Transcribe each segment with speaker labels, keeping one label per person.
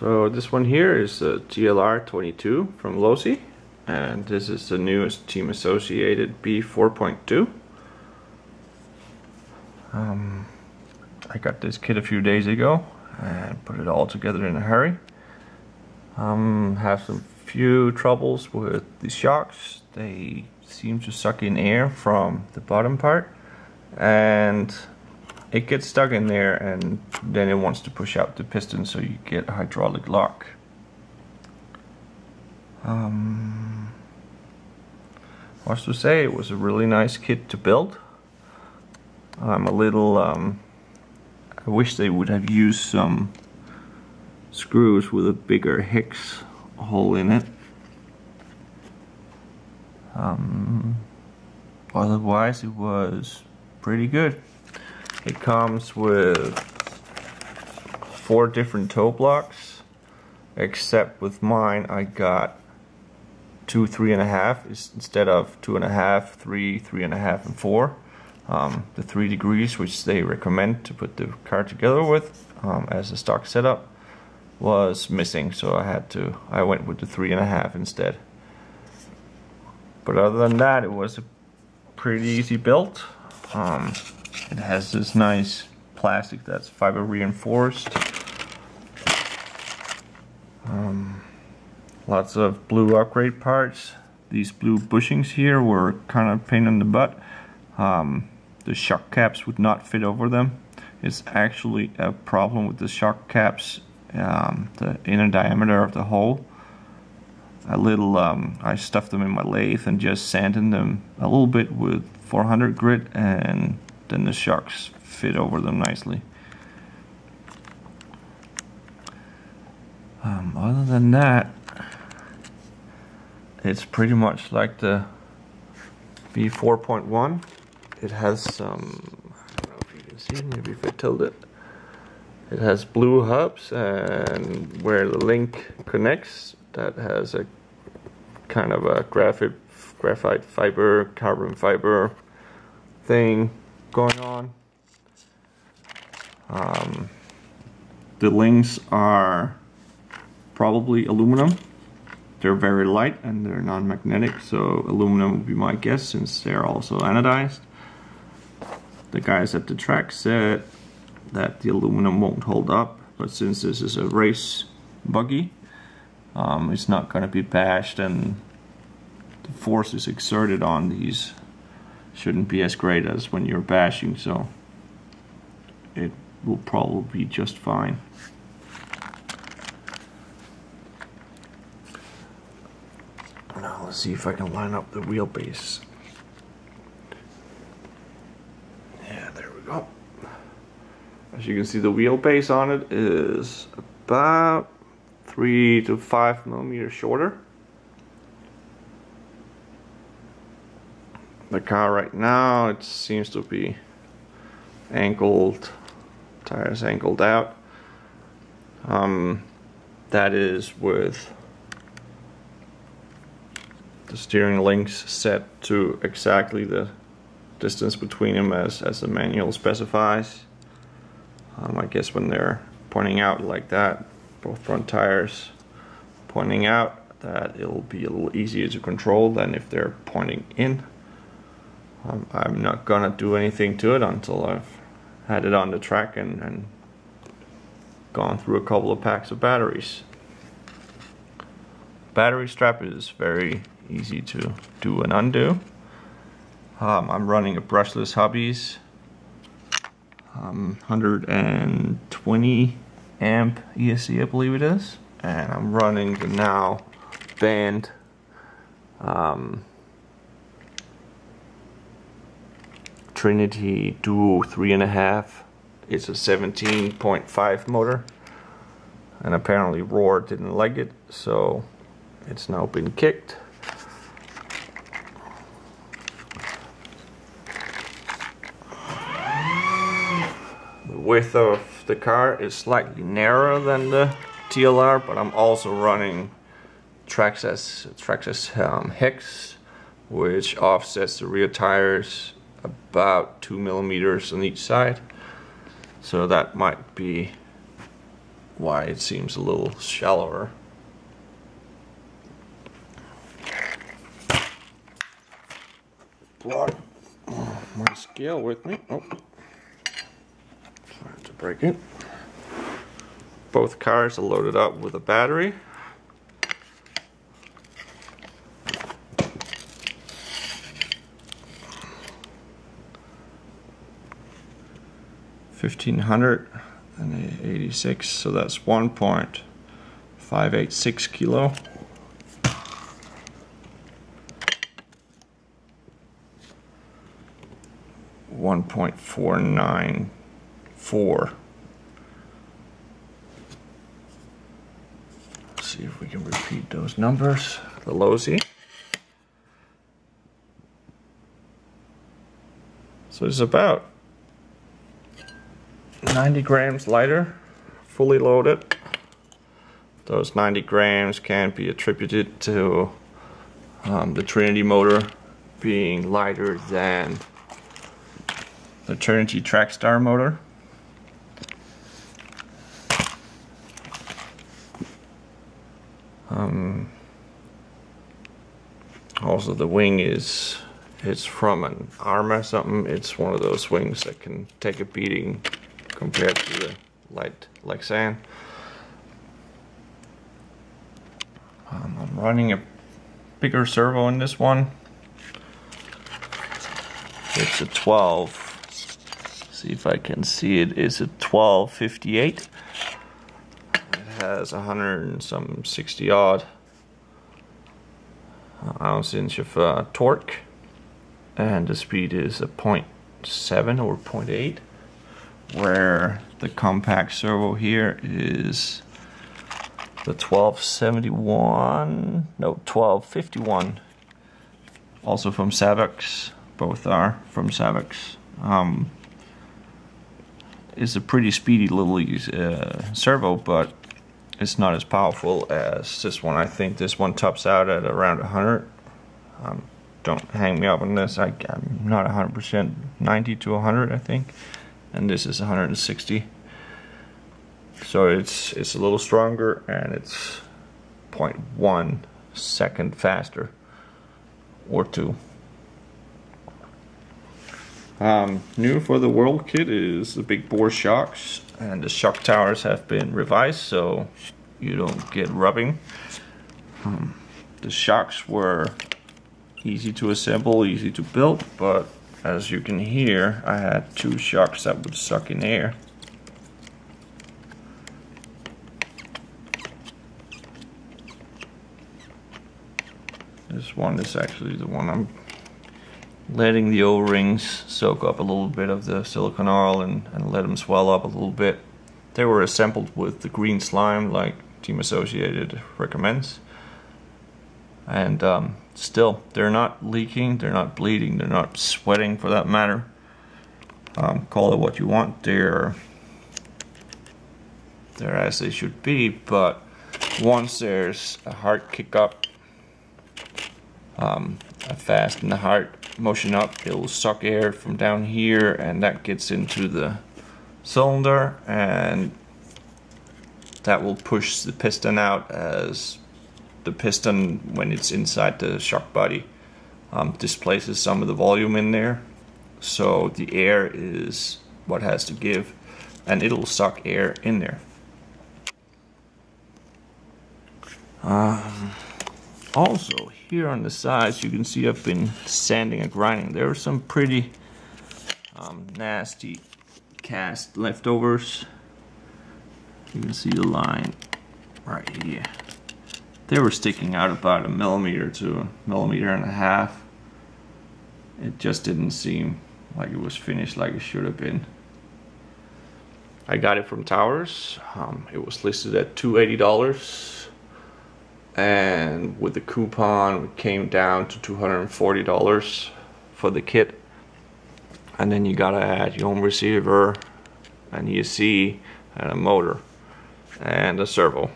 Speaker 1: So this one here is a tlr22 from Losi, and this is the newest Team Associated B4.2. I got this kit a few days ago and put it all together in a hurry. Have some few troubles with the shocks. They seem to suck in air from the bottom part, and it gets stuck in there, and then it wants to push out the piston, so you get a hydraulic lock. What's to say, it was a really nice kit to build. I'm a little I wish they would have used some screws with a bigger hex hole in it. Otherwise it was pretty good. It comes with 4 different toe blocks, except with mine I got 2 3.5 instead of 2.5, 3, 3.5, and 4. The 3 degrees which they recommend to put the car together with as a stock setup was missing, so I went with the 3.5 instead. But other than that, it was a pretty easy build. It has this nice plastic that's fiber reinforced. Lots of blue upgrade parts. These blue bushings here were kind of a pain in the butt. The shock caps would not fit over them. It's actually a problem with the shock caps, the inner diameter of the hole. I stuffed them in my lathe and just sanded them a little bit with 400 grit, and then the shocks fit over them nicely. Other than that, it's pretty much like the B4.1. It has some, I don't know if you can see it, maybe if I tilt it. It has blue hubs, and where the link connects, that has a kind of a graphite fiber, carbon fiber thing going on. The links are probably aluminum. They're very light and they're non-magnetic, so aluminum would be my guess since they're also anodized. The guys at the track said that the aluminum won't hold up, but since this is a race buggy, it's not going to be bashed, and the forces exerted on these shouldn't be as great as when you're bashing, so it will probably be just fine. Now let's see if I can line up the wheelbase. Yeah, there we go. As you can see, the wheelbase on it is about 3 to 5 millimeters shorter. The car right now, it seems to be angled, tires angled out. That is with the steering links set to exactly the distance between them as the manual specifies. I guess when they're pointing out like that, both front tires pointing out, that it'll be a little easier to control than if they're pointing in. I'm not gonna do anything to it until I've had it on the track and gone through a couple of packs of batteries. Battery strap is very easy to do and undo. I'm running a brushless Hobbies 120 amp ESC, I believe it is, and I'm running the now banned Trinity Duo 3.5. It's a 17.5 motor, and apparently Roar didn't like it, so it's now been kicked. The width of the car is slightly narrower than the TLR, but I'm also running Traxxas hex, which offsets the rear tires about 2 millimeters on each side, so that might be why it seems a little shallower. Brought my scale with me. Oh, sorry to break it. Both cars are loaded up with a battery. $1,586, so that's 1.586 kilo. $1.494. See if we can repeat those numbers. The Losi. So it's about 90 grams lighter, fully loaded. Those 90 grams can be attributed to the Trinity motor being lighter than the Trinity Trackstar motor. Also, the wing it's from an arm or something. It's one of those wings that can take a beating compared to the light Lexan. I'm running a bigger servo in this one. It's a 12. See if I can see it. It's a 1258. It has 160 odd ounce-inch of torque, and the speed is a 0.7 or 0.8, where the compact servo here is the 1251, also from Savox. Both are from Savox. It's a pretty speedy little servo, but it's not as powerful as this one. I think this one tops out at around 100. Don't hang me up on this. I'm not 100%. 90 to 100, I think, and this is 160. So it's a little stronger, and it's 0.1 second faster, or 2. New for the World kit is the big bore shocks, and the shock towers have been revised so you don't get rubbing. The shocks were easy to assemble, easy to build, but as you can hear, I had 2 shocks that would suck in air. This one is actually the one I'm letting the O-rings soak up a little bit of the silicone oil and let them swell up a little bit. They were assembled with the green slime like Team Associated recommends, and still they're not leaking, they're not bleeding, they're not sweating for that matter. Call it what you want, they're as they should be, but once there's a hard kick up, a fast and the hard motion up, it will suck air from down here, and that gets into the cylinder, and that will push the piston out, as the piston, when it's inside the shock body, displaces some of the volume in there. So the air is what has to give, and it'll suck air in there. Also, here on the sides, you can see I've been sanding and grinding. There are some pretty nasty cast leftovers. You can see the line right here. They were sticking out about 1 millimeter to 1.5 millimeters. It just didn't seem like it was finished like it should have been. I got it from Towers. It was listed at $280. And with the coupon it came down to $240 for the kit, and then you gotta add your own receiver, an ESC, and a motor, and a servo,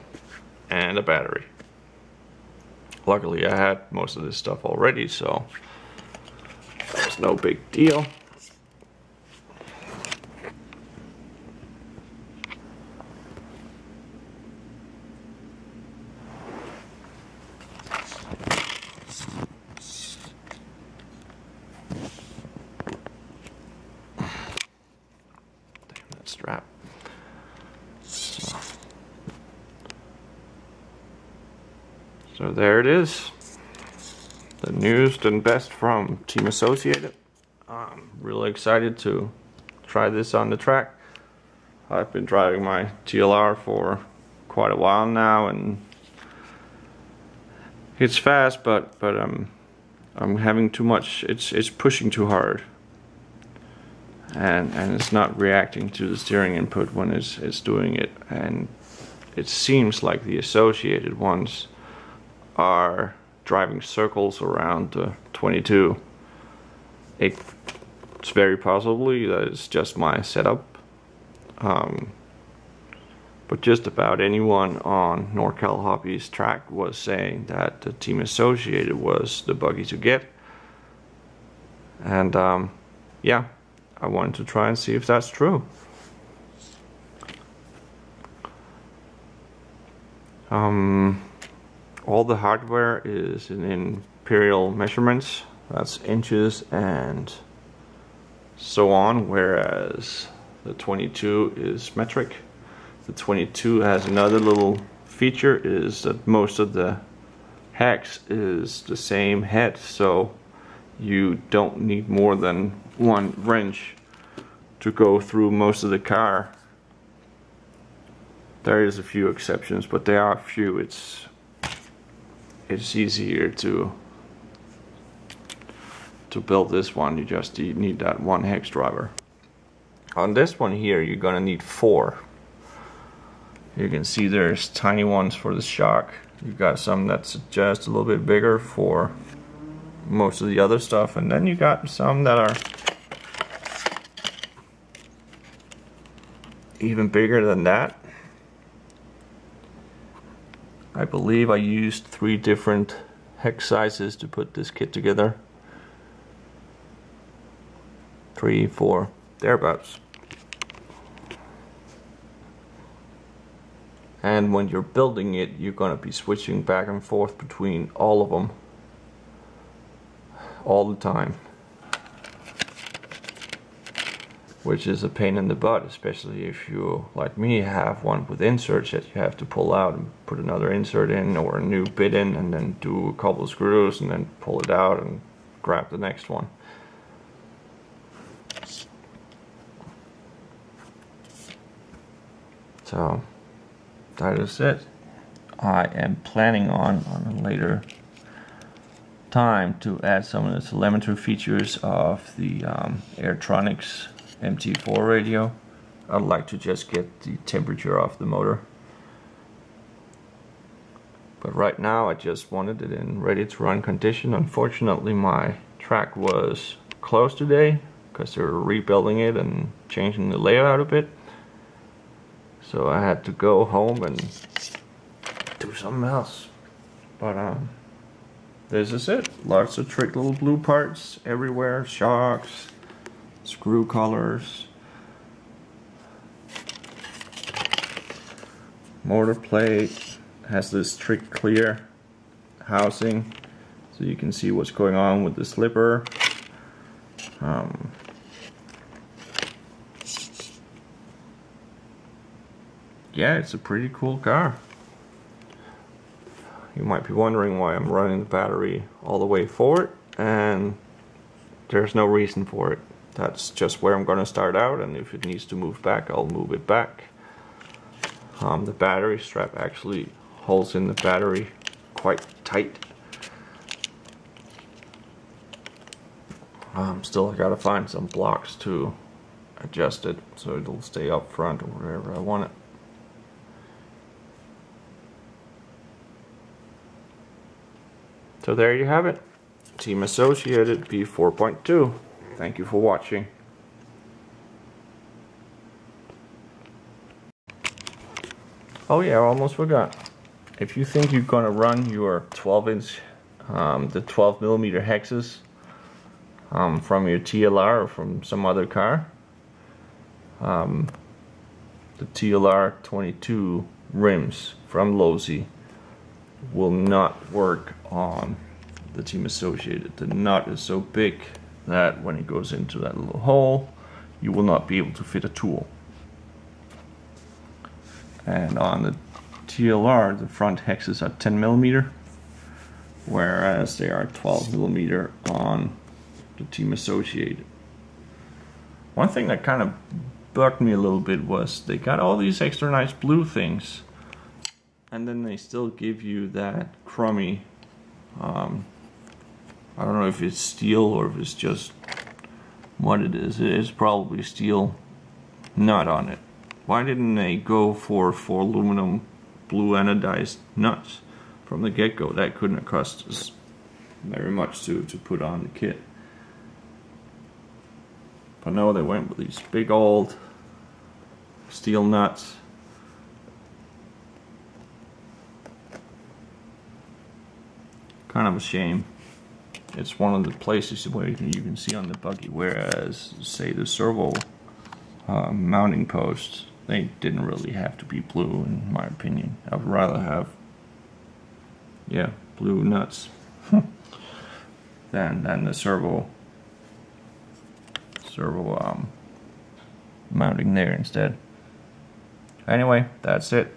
Speaker 1: and a battery. Luckily I had most of this stuff already, so that was no big deal. So there it is, the newest and best from Team Associated. I'm really excited to try this on the track. I've been driving my TLR for quite a while now, and it's fast, but I'm having too much. It's pushing too hard, and it's not reacting to the steering input when it's doing it. And it seems like the Associated ones are driving circles around the 22. It's very possibly that it's just my setup. But just about anyone on NorCal Hobby's track was saying that the Team Associated was the buggy to get. And yeah, I wanted to try and see if that's true. All the hardware is in imperial measurements, that's inches and so on, whereas the 22 is metric. The 22 has another little feature, is that most of the hex is the same head, so you don't need more than one wrench to go through most of the car. There is a few exceptions, but there are a few. It's easier to build this one. You just need that one hex driver. On this one here, you're gonna need 4. You can see there's tiny ones for the shock. You've got some that's just a little bit bigger for most of the other stuff, and then you got some that are even bigger than that. I believe I used 3 different hex sizes to put this kit together. 3, 4, thereabouts. And when you're building it, you're gonna be switching back and forth between all of them all the time, which is a pain in the butt, especially if you, like me, have one with inserts that you have to pull out and put another insert in or a new bit in, and then do a couple of screws and then pull it out and grab the next one. So that is it. I am planning on a later time to add some of the telemetry features of the Airtronics MT4 radio. I'd like to just get the temperature off the motor. But right now I just wanted it in ready to run condition. Unfortunately, my track was closed today because they were rebuilding it and changing the layout a bit. So I had to go home and do something else. But this is it. Lots of trick little blue parts everywhere. Shocks, screw collars, motor plate, has this trick clear housing so you can see what's going on with the slipper. Yeah, it's a pretty cool car. You might be wondering why I'm running the battery all the way forward, and there's no reason for it. That's just where I'm going to start out, and if it needs to move back, I'll move it back. The battery strap actually holds in the battery quite tight. Still, I gotta find some blocks to adjust it so it'll stay up front or wherever I want it. So there you have it. Team Associated B4.2. Thank you for watching. Oh yeah, I almost forgot. If you think you're gonna run your 12-inch, the 12mm hexes from your TLR or from some other car, the tlr22 rims from Losi will not work on the Team Associated. The nut is so big that when it goes into that little hole, you will not be able to fit a tool. And on the TLR, the front hexes are 10mm, whereas they are 12mm on the Team Associated. One thing that kind of bugged me a little bit was they got all these extra nice blue things, and then they still give you that crummy, I don't know if it's steel or if it's just what it is. It is probably steel nut on it. Why didn't they go for aluminum blue anodized nuts from the get-go? That couldn't have cost us very much to put on the kit. But no, they went with these big old steel nuts. Kind of a shame. It's one of the places where you can see on the buggy, whereas say the servo mounting posts, they didn't really have to be blue in my opinion. I would rather have, yeah, blue nuts than the servo mounting there instead. Anyway, that's it.